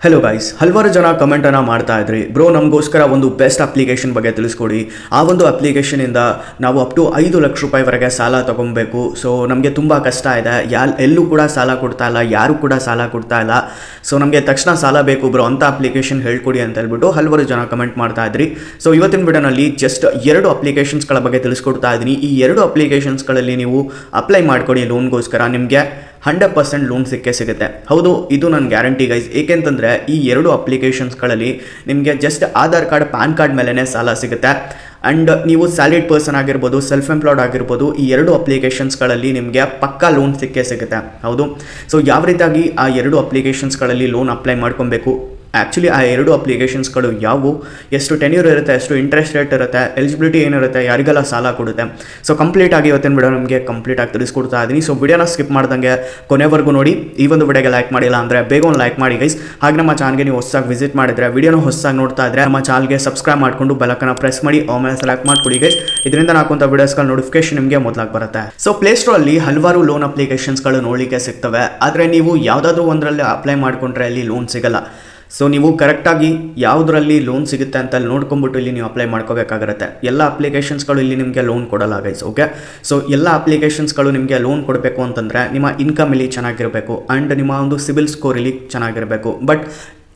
Hello guys, ಹಲವಾರು ಜನ ಕಮೆಂಟನ್ನು ಮಾಡ್ತಾ ಇದ್ರಿ, ಬ್ರೋ ನಮಗೋಸ್ಕರ ಒಂದು ಬೆಸ್ಟ್ ಅಪ್ಲಿಕೇಶನ್ ಬಗ್ಗೆ ತಿಳಿಸ್ಕೊಡಿ. ಆ ಒಂದು ಅಪ್ಲಿಕೇಶನಿಂದ ನಾವು ಅಪ್ ಟು 5 ಲಕ್ಷ ರೂಪಾಯಿವರೆಗೆ ಸಾಲ ತೊಗೊಬೇಕು. ಸೊ ನಮಗೆ ತುಂಬ ಕಷ್ಟ ಇದೆ, ಎಲ್ಲೂ ಕೂಡ ಸಾಲ ಕೊಡ್ತಾ ಇಲ್ಲ, ಯಾರು ಕೂಡ ಸಾಲ ಕೊಡ್ತಾ ಇಲ್ಲ. ಸೊ ನಮಗೆ ತಕ್ಷಣ ಸಾಲ ಬೇಕು ಬ್ರೋ ಅಂತ ಅಪ್ಲಿಕೇಶನ್ ಹೇಳ್ಕೊಡಿ ಅಂತ ಹೇಳ್ಬಿಟ್ಟು ಹಲವಾರು ಜನ ಕಮೆಂಟ್ ಮಾಡ್ತಾ ಇದ್ರಿ. ಸೊ ಇವತ್ತಿನ ವಿಡಿಯೋನಲ್ಲಿ ಜಸ್ಟ್ 2 ಅಪ್ಲಿಕೇಶನ್ಸ್ಗಳ ಬಗ್ಗೆ ತಿಳಿಸ್ಕೊಡ್ತಾ ಇದ್ದೀನಿ. ಈ 2 ಅಪ್ಲಿಕೇಶನ್ಸ್ಗಳಲ್ಲಿ ನೀವು ಅಪ್ಲೈ ಮಾಡ್ಕೊಡಿ ಲೋನ್ಗೋಸ್ಕರ, ನಿಮಗೆ 100% ಲೋನ್ ಸಿಗುತ್ತೆ. ಹೌದು, ಇದು ನನ್ನ ಗ್ಯಾರಂಟಿ ಗೈಸ್. ಏಕೆಂತಂದರೆ ಈ 2 ಅಪ್ಲಿಕೇಶನ್ಸ್ಗಳಲ್ಲಿ ನಿಮಗೆ just Aadhaar card, PAN card ಮೇಲೇ ಸಾಲ ಸಿಗುತ್ತೆ. ಆ್ಯಂಡ್ ನೀವು ಸ್ಯಾಲರಿಡ್ ಪರ್ಸನ್ ಆಗಿರ್ಬೋದು, ಸೆಲ್ಫ್ ಎಂಪ್ಲಾಯ್ಡ್ ಆಗಿರ್ಬೋದು, ಈ 2 ಅಪ್ಲಿಕೇಶನ್ಸ್ಗಳಲ್ಲಿ ನಿಮಗೆ ಪಕ್ಕಾ ಲೋನ್ ಸಿಗುತ್ತೆ. ಹೌದು, ಸೊ ಯಾವ ರೀತಿಯಾಗಿ ಆ 2 ಅಪ್ಲಿಕೇಶನ್ಸ್ಗಳಲ್ಲಿ ಲೋನ್ ಅಪ್ಲೈ ಮಾಡ್ಕೊಬೇಕು, ಆ್ಯಕ್ಚುಲಿ ಆ 2 ಅಪ್ಲಿಕೇಶನ್ಸ್ಗಳು ಯಾವುವು, ಎಷ್ಟು ಟೆನ್ಯೂರ್ ಇರುತ್ತೆ, ಎಷ್ಟು ಇಂಟ್ರೆಸ್ಟ್ ರೇಟ್ ಇರುತ್ತೆ, ಎಲಿಜಿಬಿಲಿಟಿ ಏನಿರುತ್ತೆ, ಯಾರಿಗೆಲ್ಲ ಸಾಲ ಕೊಡುತ್ತೆ. ಸೊ ಕಂಪ್ಲೀಟಾಗಿ ಇವತ್ತಿನ ವಿಡಿಯೋ ನಿಮಗೆ ಕಂಪ್ಲೀಟಾಗಿ ತಿಳಿಸ್ಕೊಡ್ತಾ ಇದ್ದೀನಿ. ಸೊ ವಿಡಿಯೋನ ಸ್ಕಿಪ್ ಮಾಡ್ದಂಗೆ ಕೊನೆವರೆಗೂ ನೋಡಿ. ಈ ಒಂದು ವಿಡಿಯೋಗೆ ಲೈಕ್ ಮಾಡಿಲ್ಲ ಅಂದರೆ ಬೇಗ ಒಂದು ಲೈಕ್ ಮಾಡಿ ಗೈಸ್. ಹಾಗೆ ನಮ್ಮ ಚಾನಲ್ಗೆ ನೀವು ಹೊಸದಾಗಿ ವಿಸಿಟ್ ಮಾಡಿದರೆ, ವಿಡಿಯೋನ ಹೊಸದಾಗಿ ನೋಡ್ತಾ ಇದ್ದರೆ ನಮ್ಮ ಚಾನಲ್ಗೆ ಸಬ್ಸ್ಕ್ರೈಬ್ ಮಾಡಿಕೊಂಡು ಬೆಲ್ಲಕ್ಕನ್ನು ಪ್ರೆಸ್ ಮಾಡಿ ಆಮೇಲೆ ಸೆಲೆಕ್ಟ್ ಮಾಡ್ಕೊಡಿ ಗೈಸ್. ಇದರಿಂದ ನಾಕುವಂಥ ವಿಡಿಯೋಸ್ಗಳ ನೋಟಿಫಿಕೇಶನ್ ನಿಮಗೆ ಮೊದಲಾಗಿ ಬರುತ್ತೆ. ಸೊ ಪ್ಲೇಸ್ಟೋರಲ್ಲಿ ಹಲವಾರು ಲೋನ್ ಅಪ್ಲಿಕೇಶನ್ಸ್ಗಳು ನೋಡಲಿಕ್ಕೆ ಸಿಗ್ತವೆ, ಆದರೆ ನೀವು ಯಾವುದಾದ್ರೂ ಒಂದರಲ್ಲಿ ಅಪ್ಲೈ ಮಾಡಿಕೊಂಡ್ರೆ ಅಲ್ಲಿ ಲೋನ್ ಸಿಗಲ್ಲ. ಸೊ ನೀವು ಕರೆಕ್ಟಾಗಿ ಯಾವುದರಲ್ಲಿ ಲೋನ್ ಸಿಗುತ್ತೆ ಅಂತ ನೋಡ್ಕೊಂಬಿಟ್ಟು ಇಲ್ಲಿ ನೀವು ಅಪ್ಲೈ ಮಾಡ್ಕೋಬೇಕಾಗಿರುತ್ತೆ. ಎಲ್ಲ ಅಪ್ಲಿಕೇಶನ್ಸ್ಗಳು ಇಲ್ಲಿ ನಿಮಗೆ ಲೋನ್ ಕೊಡಲ್ಲ ಗೈಸ್. ಓಕೆ, ಸೊ ಎಲ್ಲ ಅಪ್ಲಿಕೇಶನ್ಸ್ಗಳು ನಿಮಗೆ ಲೋನ್ ಕೊಡಬೇಕು ಅಂತಂದರೆ ನಿಮ್ಮ ಇನ್ಕಮ್ ಇಲ್ಲಿ ಚೆನ್ನಾಗಿರಬೇಕು ಆ್ಯಂಡ್ ನಿಮ್ಮ ಒಂದು ಸಿಬಿಲ್ ಸ್ಕೋರ್ ಇಲ್ಲಿ ಚೆನ್ನಾಗಿರಬೇಕು. ಬಟ್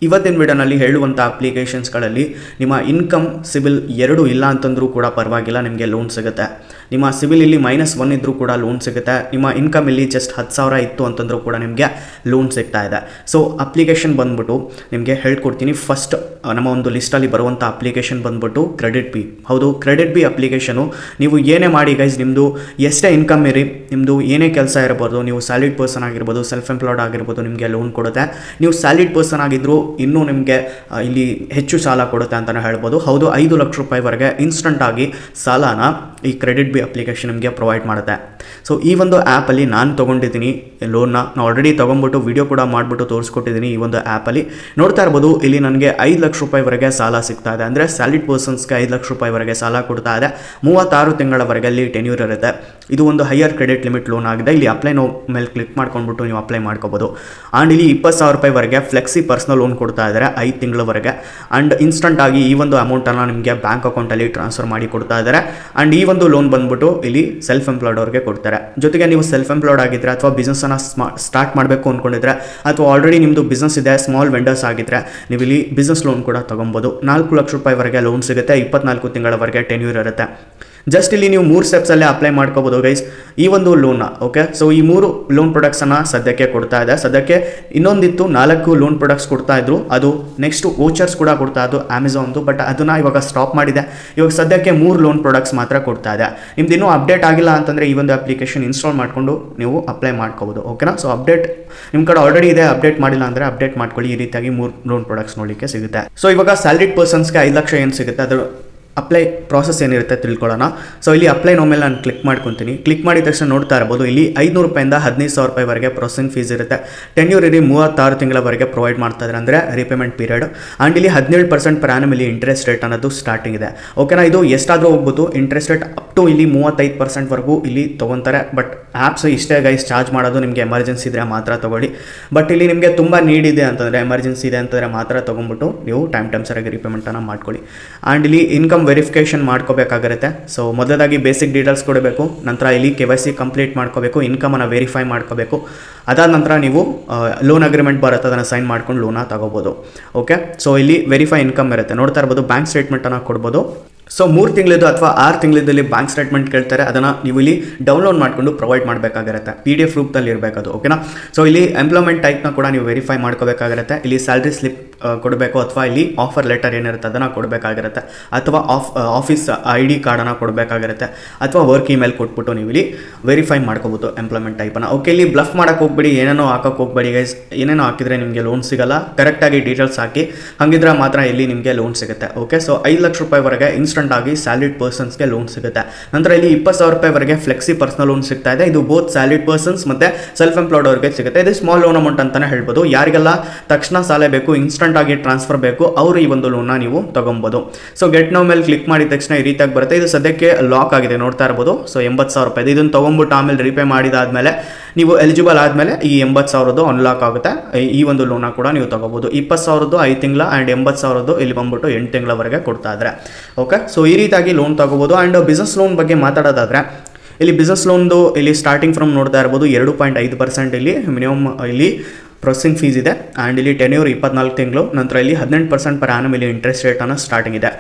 ಇವತ್ತಿನ ವಿಡಿಯೋನಲ್ಲಿ ಹೇಳುವಂಥ ಅಪ್ಲಿಕೇಶನ್ಸ್ಗಳಲ್ಲಿ ನಿಮ್ಮ ಇನ್ಕಮ್, ಸಿಬಿಲ್ ಎರಡೂ ಇಲ್ಲ ಅಂತಂದ್ರೂ ಕೂಡ ಪರವಾಗಿಲ್ಲ, ನಿಮಗೆ ಲೋನ್ ಸಿಗುತ್ತೆ. ನಿಮ್ಮ ಸಿಬಿಲ್ ಇಲ್ಲಿ -1 ಇದ್ದರೂ ಕೂಡ ಲೋನ್ ಸಿಗುತ್ತೆ. ನಿಮ್ಮ ಇನ್ಕಮ್ ಇಲ್ಲಿ ಜಸ್ಟ್ 10,000 ಇತ್ತು ಅಂತಂದ್ರೂ ಕೂಡ ನಿಮಗೆ ಲೋನ್ ಸಿಗ್ತಾ ಇದೆ. ಸೊ ಅಪ್ಲಿಕೇಶನ್ ಬಂದ್ಬಿಟ್ಟು ನಿಮಗೆ ಹೇಳ್ಕೊಡ್ತೀನಿ. ಫಸ್ಟ್ ನಮ್ಮ ಒಂದು ಲಿಸ್ಟಲ್ಲಿ ಬರುವಂಥ ಅಪ್ಲಿಕೇಶನ್ ಬಂದ್ಬಿಟ್ಟು ಕ್ರೆಡಿಟ್ ಬಿ. ಹೌದು, ಕ್ರೆಡಿಟ್ ಬಿ ಅಪ್ಲಿಕೇಶನು ನೀವು ಏನೇ ಮಾಡಿ ಗೈಸ್, ನಿಮ್ಮದು ಎಷ್ಟೇ ಇನ್ಕಮ್ ಇರಿ, ನಿಮ್ಮದು ಏನೇ ಕೆಲಸ ಇರ್ಬೋದು, ನೀವು ಸ್ಯಾಲರಿಡ್ ಪರ್ಸನ್ ಆಗಿರ್ಬೋದು, ಸೆಲ್ಫ್ ಎಂಪ್ಲಾಯ್ಡ್ ಆಗಿರ್ಬೋದು, ನಿಮಗೆ ಲೋನ್ ಕೊಡುತ್ತೆ. ನೀವು ಸ್ಯಾಲರಿಡ್ ಪರ್ಸನ್ ಆಗಿದ್ದರೂ ಇನ್ನೂ ನಿಮಗೆ ಇಲ್ಲಿ ಹೆಚ್ಚು ಸಾಲ ಕೊಡುತ್ತೆ ಅಂತಲೇ ಹೇಳ್ಬೋದು. ಹೌದು, 5 ಲಕ್ಷ ರೂಪಾಯಿವರೆಗೆ ಇನ್ಸ್ಟಂಟಾಗಿ ಸಾಲನ ಈ ಕ್ರೆಡಿಟ್ ಬಿ ಅಪ್ಲಿಕೇಶನ್ ನಿಮಗೆ ಪ್ರೊವೈಡ್ ಮಾಡುತ್ತೆ. ಸೊ ಈ ಒಂದು ಆ್ಯಪಲ್ಲಿ ನಾನು ತೊಗೊಂಡಿದ್ದೀನಿ ಲೋನ್ನ, ನಾನು ಆಲ್ರೆಡಿ ತೊಗೊಂಡ್ಬಿಟ್ಟು ವಿಡಿಯೋ ಕೂಡ ಮಾಡಿಬಿಟ್ಟು ತೋರಿಸ್ಕೊಟ್ಟಿದ್ದೀನಿ. ಈ ಒಂದು ಆ್ಯಪಲ್ಲಿ ನೋಡ್ತಾ ಇರ್ಬೋದು, ಇಲ್ಲಿ ನನಗೆ 5 ಲಕ್ಷ ರೂಪಾಯಿವರೆಗೆ ಸಾಲ ಸಿಗ್ತಾ ಇದೆ. ಅಂದರೆ ಸ್ಯಾಲರಿಡ್ ಪರ್ಸನ್ಸ್ಗೆ 5 ಲಕ್ಷ ರೂಪಾಯಿವರೆಗೆ ಸಾಲ ಕೊಡ್ತಾ ಇದೆ. 36 ತಿಂಗಳವರೆಗೆ ಅಲ್ಲಿ ಟೆನ್ಯೂರ್ ಇರುತ್ತೆ. ಇದು ಒಂದು ಹೈಯರ್ ಕ್ರೆಡಿಟ್ ಲಿಮಿಟ್ ಲೋನ್ ಆಗಿದೆ. ಇಲ್ಲಿ ಅಪ್ಲೈ ಮೇಲೆ ಕ್ಲಿಕ್ ಮಾಡ್ಕೊಂಡ್ಬಿಟ್ಟು ನೀವು ಅಪ್ಲೈ ಮಾಡ್ಕೋಬೋದು. ಆ್ಯಂಡ್ ಇಲ್ಲಿ 20,000 ರೂಪಾಯಿವರೆಗೆ ಫ್ಲೆಕ್ಸಿ ಪರ್ಸನಲ್ ಲೋನ್ ಕೊಡ್ತಾ ಇದ್ದಾರೆ 5 ತಿಂಗಳವರೆಗೆ. ಆ್ಯಂಡ್ ಇನ್ಸ್ಟಂಟ್ ಆಗಿ ಈ ಒಂದು ಅಮೌಂಟನ್ನು ನಿಮಗೆ ಬ್ಯಾಂಕ್ ಅಕೌಂಟಲ್ಲಿ ಟ್ರಾನ್ಸ್ಫರ್ ಮಾಡಿ ಕೊಡ್ತಾ ಇದ್ದಾರೆ. ಆ್ಯಂಡ್ ಈ ಒಂದು ಲೋನ್ ಬಂದ್ಬಿಟ್ಟು ಇಲ್ಲಿ ಸೆಲ್ಫ್ ಎಂಪ್ಲಾಯ್ಡ್ ಅವ್ರಿಗೆ ಕೊಡ್ತಾರೆ. ಜೊತೆಗೆ ನೀವು ಸೆಲ್ಫ್ ಎಂಪ್ಲಾಯ್ಡ್ ಆಗಿದ್ದರೆ ಅಥವಾ ಬಿಸ್ನೆಸ್ಸನ್ನು ಸ್ಟಾರ್ಟ್ ಮಾಡಬೇಕು ಅಂದ್ಕೊಂಡಿದ್ರೆ, ಅಥವಾ ಆಲ್ರೆಡಿ ನಿಮ್ಮದು ಬಿಸ್ನೆಸ್ ಇದೆ, ಸ್ಮಾಲ್ ವೆಂಡರ್ಸ್ ಆಗಿದ್ದರೆ, ನೀವು ಇಲ್ಲಿ ಬಿಸ್ನೆಸ್ ಲೋನ್ ಕೂಡ ತೊಗೊಬೋದು. 4 ಲಕ್ಷ ರೂಪಾಯಿವರೆಗೆ ಲೋನ್ ಸಿಗುತ್ತೆ. 24 ತಿಂಗಳವರೆಗೆ ಟೆನ್ಯೂರ್ ಇರುತ್ತೆ. ಜಸ್ಟ್ ಇಲ್ಲಿ ನೀವು 3 ಸ್ಟೆಪ್ಸಲ್ಲೇ ಅಪ್ಲೈ ಮಾಡ್ಕೋಬೋದು ಗೈಸ್ ಈ ಒಂದು ಲೋನ್ನ. ಓಕೆ, ಸೊ ಈ 3 ಲೋನ್ ಪ್ರಾಡಕ್ಟ್ಸನ್ನು ಸದ್ಯಕ್ಕೆ ಕೊಡ್ತಾ ಇದೆ. ಸದ್ಯಕ್ಕೆ ಇನ್ನೊಂದಿತ್ತು 4 ಲೋನ್ ಪ್ರಾಡಕ್ಟ್ಸ್ ಕೊಡ್ತಾ ಇದ್ರು, ಅದು ನೆಕ್ಸ್ಟ್ ವೋಚರ್ಸ್ ಕೂಡ ಕೊಡ್ತಾ ಇದ್ದು ಅಮೆಝಾನ್ದು. ಬಟ್ ಅದನ್ನು ಇವಾಗ ಸ್ಟಾಪ್ ಮಾಡಿದೆ. ಇವಾಗ ಸದ್ಯಕ್ಕೆ 3 ಲೋನ್ ಪ್ರಾಡಕ್ಟ್ಸ್ ಮಾತ್ರ ಕೊಡ್ತಾ ಇದೆ. ನಿಮ್ದು ಇನ್ನೂ ಅಪ್ಡೇಟ್ ಆಗಿಲ್ಲ ಅಂತಂದರೆ ಈ ಒಂದು ಅಪ್ಲಿಕೇಶನ್ ಇನ್ಸ್ಟಾಲ್ ಮಾಡಿಕೊಂಡು ನೀವು ಅಪ್ಲೈ ಮಾಡ್ಕೋಬೋದು. ಓಕೆನಾ, ಸೊ ಅಪ್ಡೇಟ್ ನಿಮ್ಮ ಕಡೆ ಆಲ್ರೆಡಿ ಇದೆ, ಅಪ್ಡೇಟ್ ಮಾಡಿಲ್ಲ ಅಂದರೆ ಅಪ್ಡೇಟ್ ಮಾಡ್ಕೊಳ್ಳಿ. ಈ ರೀತಿಯಾಗಿ 3 ಲೋನ್ ಪ್ರಾಡಕ್ಟ್ಸ್ ನೋಡಲಿಕ್ಕೆ ಸಿಗುತ್ತೆ. ಸೊ ಇವಾಗ ಸ್ಯಾಲರಿಡ್ ಪರ್ಸನ್ಸ್ಗೆ 5 ಲಕ್ಷ ಏನು ಸಿಗುತ್ತೆ, ಅದರ ಅಪ್ಲೈ ಪ್ರಾಸೆಸ್ ಏನಿರುತ್ತೆ ತಿಳ್ಕೊಳ್ಳೋಣ. ಸೊ ಇಲ್ಲಿ ಅಪ್ಲೈ ನೋ ಮೇಲೆ ನಾನು ಕ್ಲಿಕ್ ಮಾಡ್ಕೊತೀನಿ. ಕ್ಲಿಕ್ ಮಾಡಿದ ತಕ್ಷಣ ನೋಡ್ತಾ ಇರ್ಬೋದು, ಇಲ್ಲಿ 500 ರೂಪಾಯಿಂದ 15,000 ರೂಪಾಯಿವರೆಗೆ ಪ್ರೊಸೆಸಿಂಗ್ ಫೀಸ್ ಇರುತ್ತೆ. ಟೆನ್ಯೂರ್ ಇಲ್ಲಿ 36 ತಿಂಗಳವರೆಗೆ ಪ್ರೊವೈಡ್ ಮಾಡ್ತಾ ಇದ್ದಾರೆ, ಅಂದರೆ ರಿಪೇಮೆಂಟ್ ಪೀರಿಯಡ್. ಆ್ಯಂಡ್ ಇಲ್ಲಿ 17% ಪರ್ ಆ್ಯನಮ್ ಇಲ್ಲಿ ಇಂಟ್ರೆಸ್ಟ್ ರೇಟ್ ಅನ್ನೋದು ಸ್ಟಾರ್ಟಿಂಗ್ ಇದೆ. ಓಕೆನಾ, ಇದು ಎಷ್ಟಾದರೂ ಹೋಗ್ಬೋದು. ಇಂಟ್ರೆಸ್ಟ್ ರೇಟ್ ಅಪ್ ಟು ಇಲ್ಲಿ 35%ವರೆಗೂ ಇಲ್ಲಿ ತೊಗೊತಾರೆ. ಬಟ್ ಆ್ಯಪ್ಸ್ ಇಷ್ಟೇ ಗೈಸ್ ಚಾರ್ಜ್ ಮಾಡೋದು, ನಿಮಗೆ ಎಮರ್ಜೆನ್ಸಿ ಇದ್ದರೆ ಮಾತ್ರ ತೊಗೊಳ್ಳಿ. ಬಟ್ ಇಲ್ಲಿ ನಿಮಗೆ ತುಂಬ ನೀಡ್ ಇದೆ ಅಂತಂದರೆ, ಎಮರ್ಜೆನ್ಸಿ ಇದೆ ಅಂತಂದರೆ ಮಾತ್ರ ತೊಗೊಂಡ್ಬಿಟ್ಟು ನೀವು ಟೈಮ್ ಸರಿಯಾಗಿ ರಿಪೇಮೆಂಟನ್ನು ಮಾಡ್ಕೊಳ್ಳಿ. ಆ್ಯಂಡ್ ಇಲ್ಲಿ ಇನ್ಕಮ್ ವೆರಿಫಿಕೇಷನ್ ಮಾಡ್ಕೋಬೇಕಾಗಿರುತ್ತೆ. ಸೊ ಮೊದಲಾಗಿ ಬೇಸಿಕ್ ಡೀಟೇಲ್ಸ್ ಕೊಡಬೇಕು. ನಂತರ ಇಲ್ಲಿ KYC ಕಂಪ್ಲೀಟ್ ಮಾಡ್ಕೋಬೇಕು, ಇನ್ಕಮನ್ನು ವೆರಿಫೈ ಮಾಡ್ಕೋಬೇಕು. ಅದಾದ ನಂತರ ನೀವು ಲೋನ್ ಅಗ್ರಿಮೆಂಟ್ ಬರುತ್ತೆ, ಅದನ್ನು ಸೈನ್ ಮಾಡ್ಕೊಂಡು ಲೋನ ತಗೋಬೋದು. ಓಕೆ, ಸೊ ಇಲ್ಲಿ ವೆರಿಫೈ ಇನ್ಕಮ್ ಇರುತ್ತೆ. ನೋಡ್ತಾ ಇರ್ಬೋದು, ಬ್ಯಾಂಕ್ ಸ್ಟೇಟ್ಮೆಂಟನ್ನು ಕೊಡ್ಬೋದು. ಸೊ 3 ತಿಂಗಳಿದ್ದು ಅಥವಾ 6 ತಿಂಗಳಿದ್ದಲ್ಲಿ ಬ್ಯಾಂಕ್ ಸ್ಟೇಟ್ಮೆಂಟ್ ಕೇಳ್ತಾರೆ, ಅದನ್ನು ನೀವು ಇಲ್ಲಿ ಡೌನ್ಲೋಡ್ ಮಾಡಿಕೊಂಡು ಪ್ರೊವೈಡ್ ಮಾಡಬೇಕಾಗಿರುತ್ತೆ. PDF ರೂಪದಲ್ಲಿ ಇರಬೇಕದು. ಓಕೆನಾ, ಸೊ ಇಲ್ಲಿ ಎಂಪ್ಲಾಯ್ಮೆಂಟ್ ಟೈಪ್ನ ಕೂಡ ನೀವು ವೆರಿಫೈ ಮಾಡ್ಕೋಬೇಕಾಗಿರುತ್ತೆ. ಇಲ್ಲಿ ಸ್ಯಾಲ್ರಿ ಸ್ಲಿಪ್ ಕೊಡಬೇಕು, ಅಥವಾ ಇಲ್ಲಿ ಆಫರ್ ಲೆಟರ್ ಏನಿರುತ್ತೆ ಅದನ್ನು ಕೊಡಬೇಕಾಗಿರುತ್ತೆ, ಅಥವಾ ಆಫೀಸ್ ID ಕಾರ್ಡನ್ನು ಕೊಡಬೇಕಾಗಿರುತ್ತೆ, ಅಥವಾ ವರ್ಕ್ ಇಮೇಲ್ ಕೊಟ್ಬಿಟ್ಟು ನೀವು ಇಲ್ಲಿ ವೆರಿಫೈ ಮಾಡ್ಕೋಬೋದು ಎಂಪ್ಲಾಯ್ಮೆಂಟ್ ಟೈಪನ್ನು. ಓಕೆ, ಇಲ್ಲಿ ಬ್ಲಫ್ ಮಾಡೋಕ್ಕೆ ಹೋಗ್ಬೇಡಿ, ಏನೇನೋ ಹಾಕೋಕ್ಕೆ ಹೋಗ್ಬೇಡಿ ಗೈಸ್. ಏನೇನೋ ಹಾಕಿದರೆ ನಿಮಗೆ ಲೋನ್ ಸಿಗಲ್ಲ. ಕರೆಕ್ಟಾಗಿ ಡೀಟೇಲ್ಸ್ ಹಾಕಿ, ಹಾಗಿದ್ರೆ ಮಾತ್ರ ಇಲ್ಲಿ ನಿಮಗೆ ಲೋನ್ ಸಿಗುತ್ತೆ. ಓಕೆ, ಸೊ 5 ಲಕ್ಷ ರೂಪಾಯಿವರೆಗೆ ಇನ್ಸ್ಟಂಟ್ ಆಗಿ ಸ್ಯಾಲರಿಡ್ ಪರ್ಸನ್ಸ್ಗೆ ಲೋನ್ ಸಿಗುತ್ತೆ. ನಂತರ ಇಲ್ಲಿ 20,000 ರೂಪಾಯಿವರೆಗೆ ಫ್ಲೆಕ್ಸಿ ಪರ್ಸನಲ್ ಲೋನ್ ಸಿಗ್ತಾ ಇದೆ. ಇದು ಬೋತ್ ಸ್ಯಾಲರಿಡ್ ಪರ್ಸನ್ಸ್ ಮತ್ತು ಸೆಲ್ಫ್ ಎಂಪ್ಲಾಯ್ಡ್ ಅವ್ರಿಗೆ ಸಿಗುತ್ತೆ. ಇದು ಸ್ಮಾಲ್ ಲೋನ್ ಅಮೌಂಟ್ ಅಂತಲೇ ಹೇಳ್ಬೋದು. ಯಾರಿಗೆಲ್ಲ ತಕ್ಷಣ ಸಾಲ ಬೇಕು, ಇನ್ಸ್ಟಂಟ್ ಇನ್ಸ್ಟಂಟಾಗಿ ಟ್ರಾನ್ಸ್ಫರ್ ಬೇಕು ಅವರು ಈ ಒಂದು ಲೋನ್ನ ನೀವು ತೊಗೊಬೋದು. ಸೊ ಗೆಟ್ ನೌ ಮೇಲೆ ಕ್ಲಿಕ್ ಮಾಡಿದ ತಕ್ಷಣ ಈ ರೀತಿಯಾಗಿ ಬರುತ್ತೆ. ಇದು ಸದ್ಯಕ್ಕೆ ಲಾಕ್ ಆಗಿದೆ ನೋಡ್ತಾ ಇರ್ಬೋದು. ಸೊ 80,000 ರೂಪಾಯಿ ಇದನ್ನು ತೊಗೊಂಬಿಟ್ಟು ಆಮೇಲೆ ರೀಪೇ ಮಾಡಿದಾದ್ಮೇಲೆ ನೀವು ಎಲಿಜಿಬಲ್ ಆದಮೇಲೆ ಈ 80,000 ಅನ್ಲಾಕ್ ಆಗುತ್ತೆ. ಈ ಒಂದು ಲೋನ ಕೂಡ ನೀವು ತೊಗೋಬೋದು. 20,000 5 ತಿಂಗಳ ಆ್ಯಂಡ್ 80,000 ಇಲ್ಲಿ ಬಂದ್ಬಿಟ್ಟು 8 ತಿಂಗಳವರೆಗೆ ಕೊಡ್ತಾ ಇದ್ದಾರೆ. ಓಕೆ, ಸೊ ಈ ರೀತಿಯಾಗಿ ಲೋನ್ ತೊಗೋಬೋದು. ಆ್ಯಂಡ್ ಬಿಸ್ನೆಸ್ ಲೋನ್ ಬಗ್ಗೆ ಮಾತಾಡೋದಾದರೆ ಇಲ್ಲಿ ಬಿಸ್ನೆಸ್ ಲೋನ್ದು ಇಲ್ಲಿ ಸ್ಟಾರ್ಟಿಂಗ್ ಫ್ರಮ್ ನೋಡ್ತಾ ಇರ್ಬೋದು 2.5% ಇಲ್ಲಿ ಮಿನಿಮಮ್ ಇಲ್ಲಿ ಪ್ರೊಸೆಸಿಂಗ್ ಫೀಸ್ ಇದೆ. ಆ್ಯಂಡ್ ಇಲ್ಲಿ ಟೆನ್ಯೂರ್ 24 ತಿಂಗಳು. ನಂತರ ಇಲ್ಲಿ 18% ಪರ್ ಆ್ಯನಮ್ ಇಲ್ಲಿ ಇಂಟ್ರೆಸ್ಟ್ ರೇಟ್ ಅನ್ನು ಸ್ಟಾರ್ಟಿಂಗ್ ಇದೆ.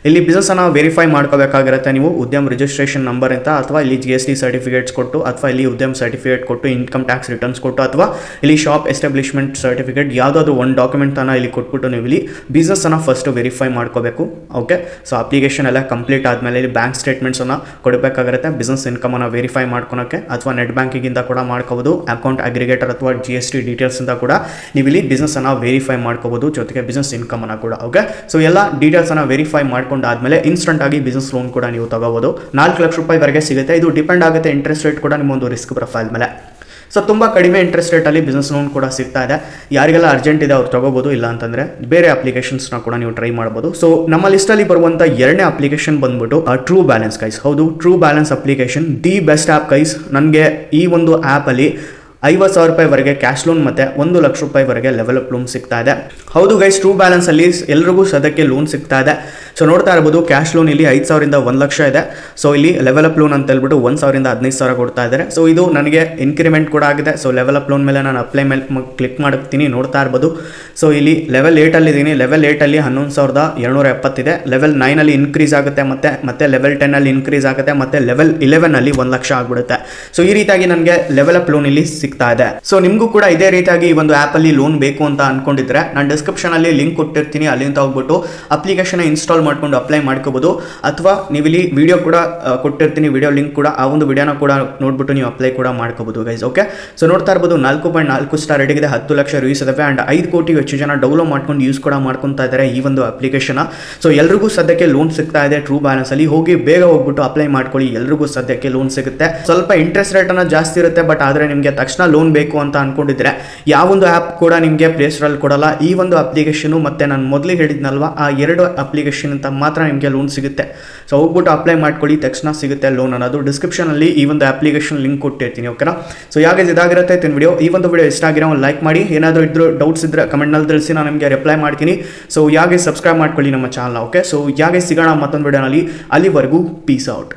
ಇಲ್ಲಿ ಬಿಸ್ನೆಸ್ಸನ್ನು ವೆರಿಫೈ ಮಾಡ್ಕೋಬೇಕಾಗಿರುತ್ತೆ ನೀವು ಉದ್ಯಮ ರಿಜಿಸ್ಟ್ರೇಷನ್ ನಂಬರ್ ಅಂತ, ಅಥವಾ ಇಲ್ಲಿ GST ಸರ್ಟಿಫಿಕೇಟ್ಸ್ ಕೊಟ್ಟು, ಅಥವಾ ಇಲ್ಲಿ ಉದ್ಯಮ ಸರ್ಟಿಫಿಕೇಟ್ ಕೊಟ್ಟು, ಇನ್ಕಮ್ ಟ್ಯಾಕ್ಸ್ ರಿಟರ್ನ್ಸ್ ಕೊಟ್ಟು, ಅಥವಾ ಇಲ್ಲಿ ಶಾಪ್ ಎಸ್ಟಾಬ್ಲಿಷ್ಮೆಂಟ್ ಸರ್ಟಿಫಿಕೇಟ್ ಯಾವುದಾದ್ರು ಒಂದು ಡಾಕ್ಯುಮೆಂಟನ್ನು ಇಲ್ಲಿ ಕೊಟ್ಬಿಟ್ಟು ನೀವು ಇಲ್ಲಿ ಬಿಸ್ನೆಸ್ಸನ್ನು ಫಸ್ಟು ವೆರಿಫೈ ಮಾಡ್ಕೋಬೇಕು. ಓಕೆ, ಸೊ ಅಪ್ಲಿಕೇಶನ್ ಎಲ್ಲ ಕಂಪ್ಲೀಟ್ ಆದಮೇಲೆ ಇಲ್ಲಿ ಬ್ಯಾಂಕ್ ಸ್ಟೇಟ್ಮೆಂಟ್ಸನ್ನು ಕೊಡಬೇಕಾಗಿರುತ್ತೆ ಬಿಸ್ನೆಸ್ ಇನ್ಕಮನ್ನು ವೆರಿಫೈ ಮಾಡ್ಕೊಳಕ್ಕೆ, ಅಥವಾ ನೆಟ್ ಬ್ಯಾಂಕಿಂಗಿಂದ ಕೂಡ ಮಾಡ್ಕೋಬೋದು. ಅಕೌಂಟ್ ಅಗ್ರಿಗೇಟರ್ ಅಥವಾ GST ಡೀಟೇಲ್ಸಿಂದ ಕೂಡ ನೀವು ಇಲ್ಲಿ ಬಿಸ್ನೆಸ್ಸನ್ನು ವೆರಿಫೈ ಮಾಡ್ಕೋಬೋದು, ಜೊತೆಗೆ ಬಿಸ್ನೆಸ್ ಇನ್ಕಮನ್ನು ಕೂಡ. ಓಕೆ, ಸೊ ಎಲ್ಲ ಡೀಟೇಲ್ಸನ್ನು ವೆರಿಫೈ ಮಾಡ್ಕೊಂಡಾದ್ಮೇಲೆ ಇನ್ಸ್ಟಂಟ್ ಆಗಿ ಬಿಸ್ನೆಸ್ ಲೋನ್ ಕೂಡ ನೀವು ತಗೋಬೋದು. 4 ಲಕ್ಷ ರೂಪಾಯಿವರೆಗೆ ಸಿಗುತ್ತೆ. ಇದು ಡಿಪೆಂಡ್ ಆಗುತ್ತೆ ಇಂಟ್ರೆಸ್ಟ್ ರೇಟ್ ಕೂಡ ನಿಮ್ಮೊಂದು ರಿಸ್ಕ್ ಪ್ರೊಫೈಲ್ ಮೇಲೆ. ಸೊ ತುಂಬ ಕಡಿಮೆ ಇಂಟ್ರೆಸ್ಟ್ ರೇಟಲ್ಲಿ ಬಿಸ್ನೆಸ್ ಲೋನ್ ಕೂಡ ಸಿಗ್ತಾ ಇದೆ. ಯಾರಿಗೆಲ್ಲ ಅರ್ಜೆಂಟ್ ಇದೆ ಅವ್ರು ತಗೋಬೋದು, ಇಲ್ಲ ಅಂತಂದರೆ ಬೇರೆ ಅಪ್ಲಿಕೇಶನ್ಸ್ನ ಕೂಡ ನೀವು ಟ್ರೈ ಮಾಡ್ಬೋದು. ಸೊ ನಮ್ಮ ಲಿಸ್ಟಲ್ಲಿ ಬರುವಂಥ 2ನೇ ಅಪ್ಲಿಕೇಶನ್ ಬಂದ್ಬಿಟ್ಟು ಟ್ರೂ ಬ್ಯಾಲೆನ್ಸ್ ಗೈಸ್. ಹೌದು, true balance application the best app guys. ನನಗೆ ಈ ಒಂದು ಆ್ಯಪಲ್ಲಿ 50,000 ರೂಪಾಯಿವರೆಗೆ ಕ್ಯಾಶ್ ಲೋನ್ ಮತ್ತು 1 ಲಕ್ಷ ರೂಪಾಯಿವರೆಗೆ ಲೆವೆಲಪ್ ಲೋನ್ ಸಿಗ್ತಾ ಇದೆ. ಹೌದು ಗೈಸ್, ಟ್ರೂ ಬ್ಯಾಲೆನ್ಸಲ್ಲಿ ಎಲ್ರಿಗೂ ಸದ್ಯಕ್ಕೆ ಲೋನ್ ಸಿಗ್ತಾ ಇದೆ. ಸೊ ನೋಡ್ತಾ ಇರ್ಬೋದು ಕ್ಯಾಶ್ ಲೋನ್ ಇಲ್ಲಿ 5,000 ಇಂದ 1 ಲಕ್ಷ ಇದೆ. ಸೊ ಇಲ್ಲಿ ಲೆವೆಲಪ್ ಲೋನ್ ಅಂತ ಹೇಳ್ಬಿಟ್ಟು 1,000 ಇಂದ 15,000 ಕೊಡ್ತಾ ಇದ್ದಾರೆ. ಸೊ ಇದು ನನಗೆ ಇನ್ಕ್ರಿಮೆಂಟ್ ಕೂಡ ಆಗಿದೆ. ಸೊ ಲೆವೆಲಪ್ ಲೋನ್ ಮೇಲೆ ನಾನು ಅಪ್ಲೈ ಮೇಲೆ ಕ್ಲಿಕ್ ಮಾಡ್ತೀನಿ, ನೋಡ್ತಾ ಇರ್ಬೋದು. ಸೊ ಇಲ್ಲಿ ಲೆವೆಲ್ 8 ಲೆವೆಲ್ 8 11,270 ಇದೆ. ಲೆವೆಲ್ 9 ಇನ್ಕ್ರೀಸ್ ಆಗುತ್ತೆ, ಮತ್ತೆ ಲೆವೆಲ್ 10 ಇನ್ಕ್ರೀಸ್ ಆಗುತ್ತೆ, ಮತ್ತೆ ಲೆವೆಲ್ 11 1 ಲಕ್ಷ ಆಗ್ಬಿಡುತ್ತೆ. ಸೊ ಈ ರೀತಿಯಾಗಿ ನನಗೆ ಲೆವೆಲಪ್ ಲೋನ್ ಇಲ್ಲಿ ಸಿಗ್ತಾ ಇದೆ. ಸೊ ನಿಮಗೂ ಕೂಡ ಇದೇ ರೀತಿಯಾಗಿ ಈ ಒಂದು ಆ್ಯಪ್ ಅಲ್ಲಿ ಲೋನ್ ಬೇಕು ಅಂತ ಅನ್ಕೊಂಡಿದ್ರೆ ನಾನು ಡಿಸ್ಕ್ರಿಪ್ಷನ್ ಅಲ್ಲಿ ಲಿಂಕ್ ಕೊಟ್ಟಿರ್ತೀನಿ, ಅಲ್ಲಿಂದ ಹೋಗ್ಬಿಟ್ಟು ಅಪ್ಲಿಕೇಶನ್ ಇನ್ಸ್ಟಾಲ್ ಮಾಡ್ಕೊಂಡು ಅಪ್ಲೈ ಮಾಡ್ಕೋಬಹುದು. ಅಥವಾ ನೀವು ಇಲ್ಲಿ ವಿಡಿಯೋ ಕೂಡ ಕೊಟ್ಟಿರ್ತೀನಿ, ವಿಡಿಯೋ ಲಿಂಕ್ ಕೂಡ, ಆ ಒಂದು ವಿಡಿಯೋನ ಕೂಡ ನೋಡ್ಬಿಟ್ಟು ನೀವು ಅಪ್ಲೈ ಕೂಡ ಮಾಡ್ಕೋಬಹುದು ಗೈಸ್. ಓಕೆ, ಸೊ ನೋಡ್ತಾ ಇರ್ಬೋದು 4.4 ಸ್ಟಾರ್ ರೇಟಿಂಗ್ ಇದೆ, 10 ಲಕ್ಷ ರಿವ್ಯೂಸ್ ಇದಾವೆ. ಅಂಡ್ 5 ಕೋಟಿಗೂ ಹೆಚ್ಚು ಜನ ಡೌನ್ಲೋಡ್ ಮಾಡ್ಕೊಂಡು ಯೂಸ್ ಕೂಡ ಮಾಡ್ಕೊತಾ ಇದ್ದಾರೆ ಈ ಒಂದು ಅಪ್ಲಿಕೇಶನ್. ಸೊ ಎಲ್ರಿಗೂ ಸದ್ಯಕ್ಕೆ ಲೋನ್ ಸಿಗ್ತಾ ಇದೆ ಟ್ರೂ ಬ್ಯಾಲೆನ್ಸ್ ಅಲ್ಲಿ. ಹೋಗಿ ಬೇಗ ಹೋಗ್ಬಿಟ್ಟು ಅಪ್ಲೈ ಮಾಡ್ಕೊಳ್ಳಿ, ಎಲ್ರಿಗೂ ಸದ್ಯಕ್ಕೆ ಲೋನ್ ಸಿಗುತ್ತೆ. ಸ್ವಲ್ಪ ಇಂಟ್ರೆಸ್ಟ್ ರೇಟ್ ಅನ್ನ ಜಾಸ್ತಿ ಇರುತ್ತೆ, ಬಟ್ ಆದ್ರೆ ನಿಮಗೆ ತಕ್ಷಣ ಲೋನ್ ಬೇಕು ಅಂತ ಅನ್ಕೊಂಡಿದ್ರೆ ಯಾವೊಂದು ಆ್ಯಪ್ ಕೂಡ ನಿಮಗೆ ಪ್ಲೇ ಸ್ಟೋರಲ್ಲಿ ಕೊಡಲ್ಲ. ಈ ಒಂದು ಅಪ್ಲಿಕೇಶನು ಮತ್ತೆ ನಾನು ಮೊದಲಿಗೆ ಹೇಳಿದ್ನಲ್ವಾ ಆ 2 ಅಪ್ಲಿಕೇಶನ್ ಅಂತ ಮಾತ್ರ ನಿಮಗೆ ಲೋನ್ ಸಿಗುತ್ತೆ. ಸೊ ಹೋಗ್ಬಿಟ್ಟು ಅಪ್ಲೈ ಮಾಡ್ಕೊಳ್ಳಿ, ತಕ್ಷಣ ಸಿಗುತ್ತೆ ಲೋನ್ ಅನ್ನೋದು. ಡಿಸ್ಕ್ರಿಪ್ಷನ್ ಅಲ್ಲಿ ಈ ಒಂದು ಅಪ್ಲಿಕೇಶನ್ ಲಿಂಕ್ ಕೊಟ್ಟಿರ್ತೀನಿ. ಓಕೆನಾ, ಸೊ ಯಾಕೆ ಇದಾಗಿರುತ್ತೆ ವಿಡಿಯೋ. ಈ ಒಂದು ವಿಡಿಯೋ ಇಷ್ಟ ಆಗಿರೋ ಒಂದು ಲೈಕ್ ಮಾಡಿ, ಏನಾದರೂ ಇದ್ರೂ ಡೌಟ್ಸ್ ಇದ್ರೆ ಕಮೆಂಟ್ನಲ್ಲಿ ತಿಳಿಸಿ, ನಾನು ನಿಮಗೆ ರಿಪ್ಲೈ ಮಾಡ್ತೀನಿ. ಸೊ ಯಾಕೆ ಸಬ್ಸ್ಕ್ರೈಬ್ ಮಾಡ್ಕೊಳ್ಳಿ ನಮ್ಮ ಚಾನಲ್. ಓಕೆ, ಸೊ ಯಾಕೆ ಸಿಗೋಣ ಮತ್ತೊಂದು ವಿಡಿಯೋನಲ್ಲಿ. ಅಲ್ಲಿವರೆಗೂ ಪೀಸ್ ಔಟ್.